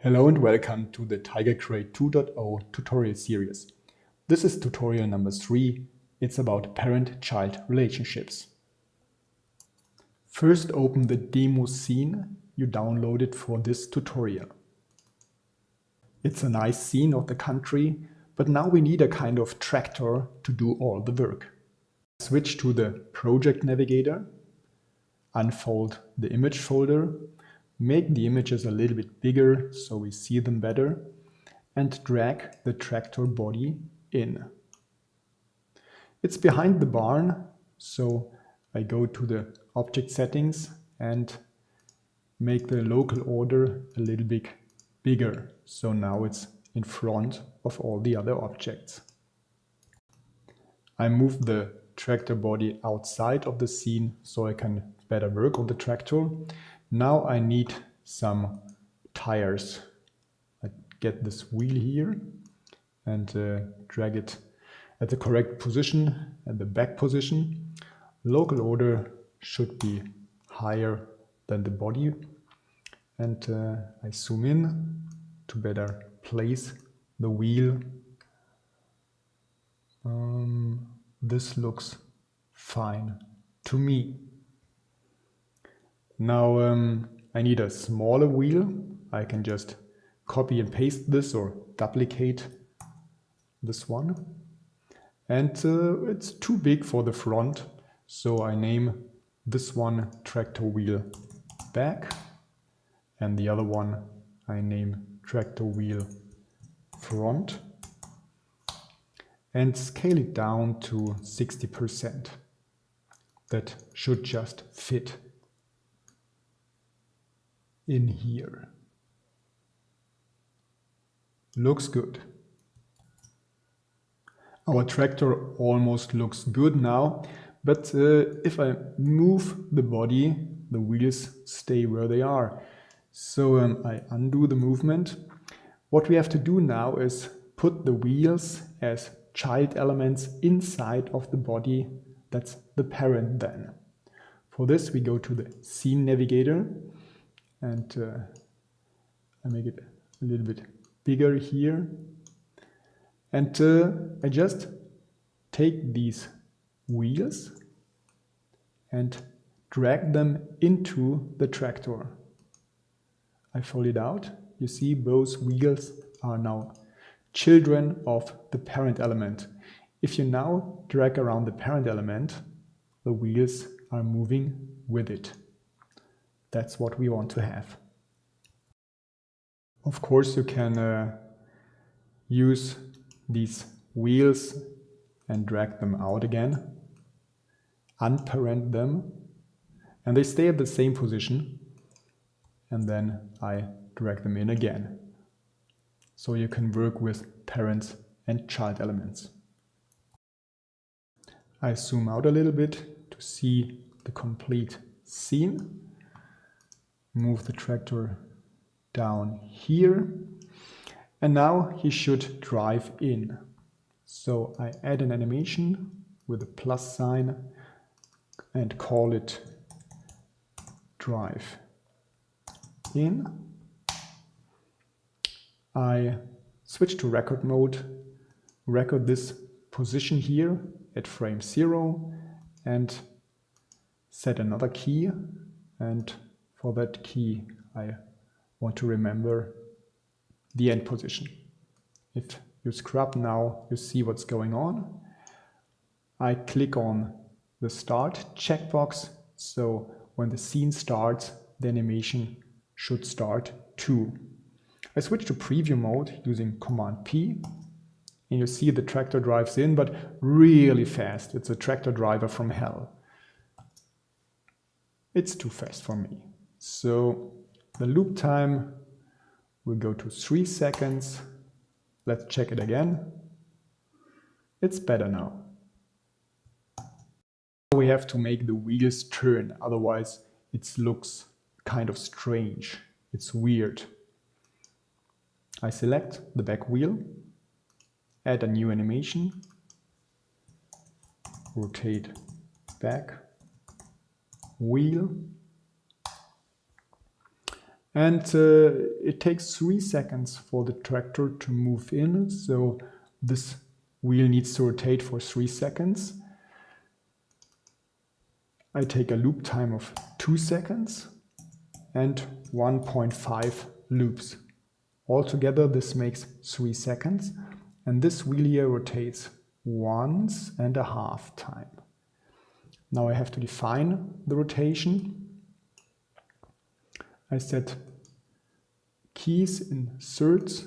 Hello and welcome to the TigerCreate 2.0 tutorial series. This is tutorial number 3. It's about parent-child relationships. First, open the demo scene you downloaded for this tutorial. It's a nice scene of the country, but now we need a kind of tractor to do all the work. Switch to the project navigator, unfold the image folder, make the images a little bit bigger so we see them better, and drag the tractor body in. It's behind the barn, so I go to the object settings and make the local order a little bit bigger, so now it's in front of all the other objects. I move the tractor body outside of the scene so I can better work on the tractor. Now I need some tires. I get this wheel here and drag it at the correct position, at the back position. Local order should be higher than the body. And I zoom in to better place the wheel. This looks fine to me. Now I need a smaller wheel. I can just copy and paste this or duplicate this one. And it's too big for the front, so I name this one tractor wheel back and the other one I name tractor wheel front and scale it down to 60%. That should just fit in here. Looks good. Our tractor almost looks good now, but if I move the body, the wheels stay where they are. So I undo the movement. What we have to do now is put the wheels as child elements inside of the body. That's the parent then. For this we go to the scene navigator and I make it a little bit bigger here. And I just take these wheels and drag them into the tractor. I fold it out. You see both wheels are now children of the parent element. If you now drag around the parent element, the wheels are moving with it. That's what we want to have. Of course, you can use these wheels and drag them out again, unparent them, and they stay at the same position, and then I drag them in again. So you can work with parents and child elements. I zoom out a little bit to see the complete scene. Move the tractor down here. And now he should drive in. So I add an animation with a plus sign and call it drive in. I switch to record mode, record this position here at frame 0 and set another key, and for that key I want to remember the end position. If you scrub now, you see what's going on. I click on the start checkbox, so when the scene starts, the animation should start too. I switch to preview mode using Command P, and you see the tractor drives in, but really fast. It's a tractor driver from hell. It's too fast for me. So the loop time will go to 3 seconds. Let's check it again. It's better now. We have to make the wheels turn, otherwise it looks kind of strange. It's weird. I select the back wheel, add a new animation, rotate back wheel, And it takes 3 seconds for the tractor to move in, so this wheel needs to rotate for 3 seconds. I take a loop time of 2 seconds and 1.5 loops. Altogether this makes 3 seconds, and this wheel here rotates 1.5 times. Now I have to define the rotation. I set keys in thirds,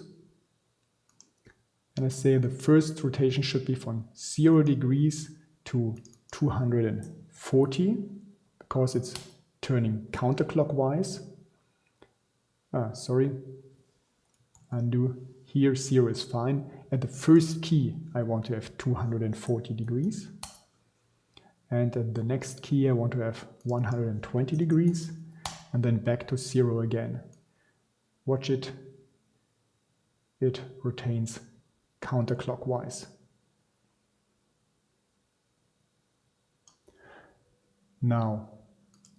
and I say the first rotation should be from 0 degrees to 240, because it's turning counterclockwise. Undo. Here 0 is fine. At the first key I want to have 240 degrees. And at the next key I want to have 120 degrees. And then back to 0 again. Watch it. It rotates counterclockwise. Now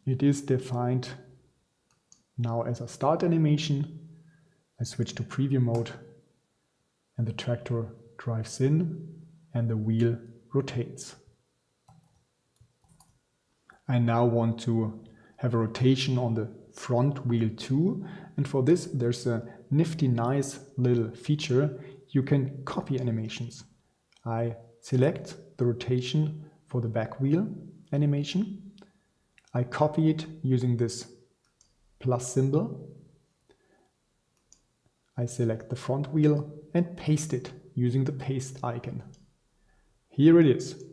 it is defined now as a start animation. I switch to preview mode and the tractor drives in and the wheel rotates. I now want to have a rotation on the front wheel too, and for this there's a nifty nice little feature. You can copy animations. I select the rotation for the back wheel animation. I copy it using this plus symbol. I select the front wheel and paste it using the paste icon. Here it is.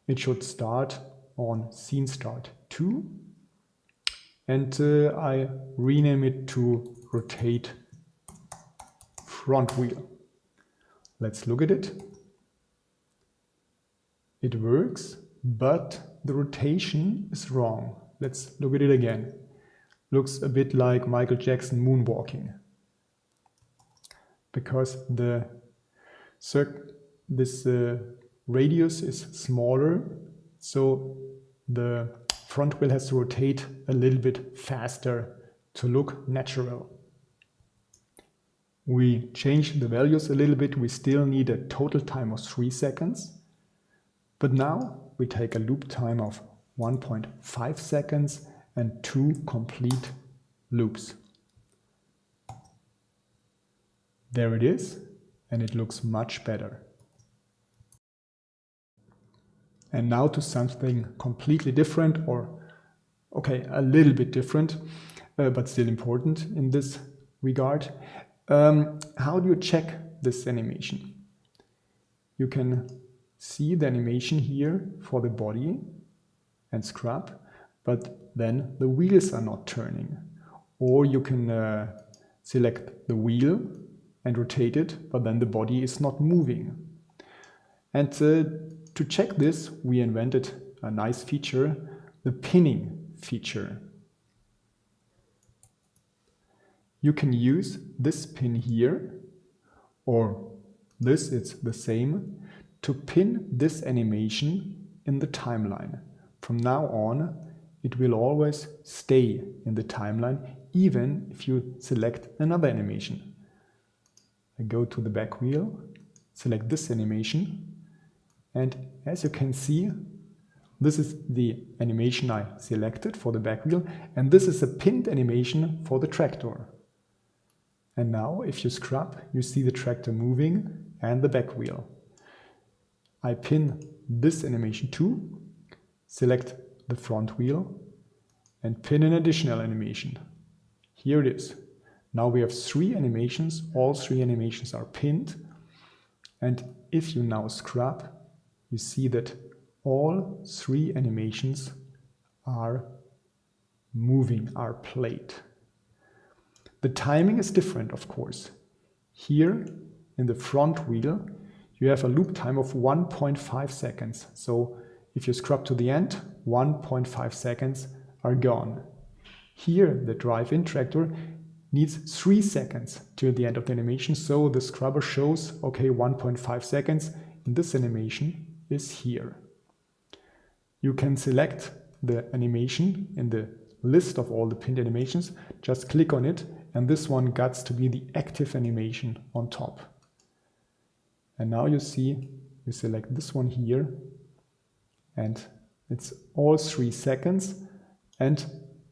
It should start on scene start 2, and I rename it to rotate front wheel. Let's look at it. It works, but the rotation is wrong. Let's look at it again. Looks a bit like Michael Jackson moonwalking, because this radius is smaller, so the front wheel has to rotate a little bit faster to look natural. We change the values a little bit. We still need a total time of 3 seconds, but now we take a loop time of 1.5 seconds and 2 complete loops. There it is, and it looks much better. And now to something completely different, or okay, a little bit different, but still important in this regard. How do you check this animation? You can see the animation here for the body and scrub, but then the wheels are not turning. Or you can select the wheel and rotate it, but then the body is not moving. And to check this, we invented a nice feature, the pinning feature. You can use this pin here, or this, it's the same, to pin this animation in the timeline. From now on, it will always stay in the timeline, even if you select another animation. I go to the back wheel, select this animation, and as you can see, this is the animation I selected for the back wheel, and this is a pinned animation for the tractor. And now, if you scrub, you see the tractor moving and the back wheel. I pin this animation too, select the front wheel, and pin an additional animation. Here it is. Now we have 3 animations, all 3 animations are pinned, and if you now scrub, you see that all 3 animations are moving, are played. The timing is different, of course. Here in the front wheel, you have a loop time of 1.5 seconds. So if you scrub to the end, 1.5 seconds are gone. Here, the drive-in tractor needs 3 seconds till the end of the animation. So the scrubber shows, okay, 1.5 seconds in this animation is here. You can select the animation in the list of all the pinned animations, just click on it and this one gets to be the active animation on top. And now you see, you select this one here, and it's all 3 seconds, and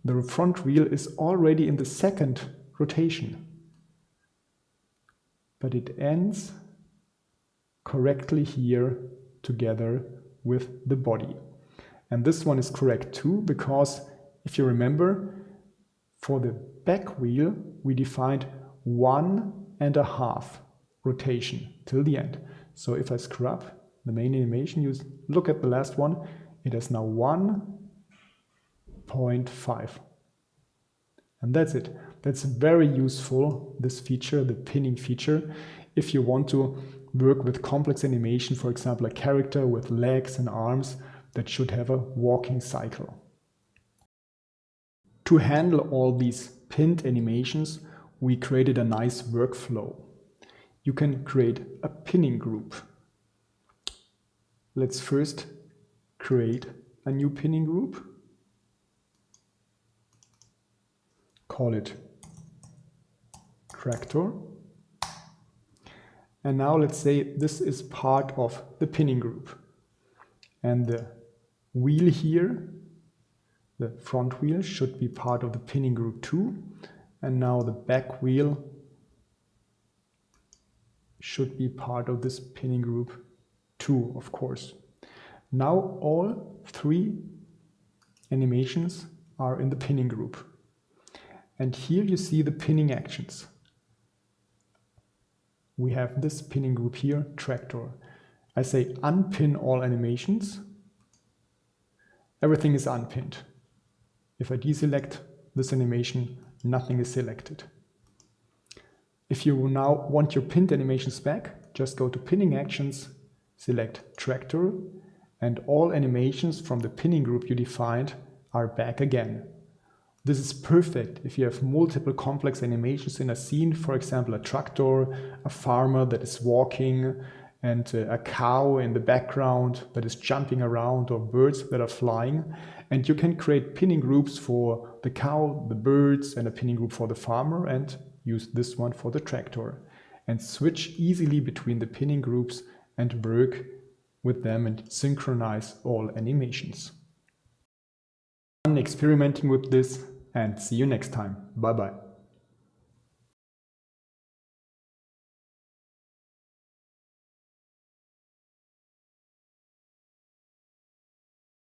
the front wheel is already in the second rotation. But it ends correctly here together with the body. And this one is correct too, because if you remember, for the back wheel we defined 1.5 rotation till the end. So if I screw up the main animation, you look at the last one, it has now 1.5. And that's it. That's very useful, this feature, the pinning feature, if you want to work with complex animation, for example, a character with legs and arms that should have a walking cycle. To handle all these pinned animations, we created a nice workflow. You can create a pinning group. Let's first create a new pinning group. Call it Tractor. And now let's say this is part of the pinning group. And the wheel here, the front wheel, should be part of the pinning group too. And now the back wheel should be part of this pinning group too, of course. Now all 3 animations are in the pinning group. And here you see the pinning actions. We have this pinning group here, Tractor. I say unpin all animations. Everything is unpinned. If I deselect this animation, nothing is selected. If you now want your pinned animations back, just go to Pinning Actions, select Tractor, and all animations from the pinning group you defined are back again. This is perfect if you have multiple complex animations in a scene, for example a tractor, a farmer that is walking, and a cow in the background that is jumping around, or birds that are flying. And you can create pinning groups for the cow, the birds, and a pinning group for the farmer, and use this one for the tractor. And switch easily between the pinning groups and work with them and synchronize all animations. Experimenting with this, and see you next time. Bye bye.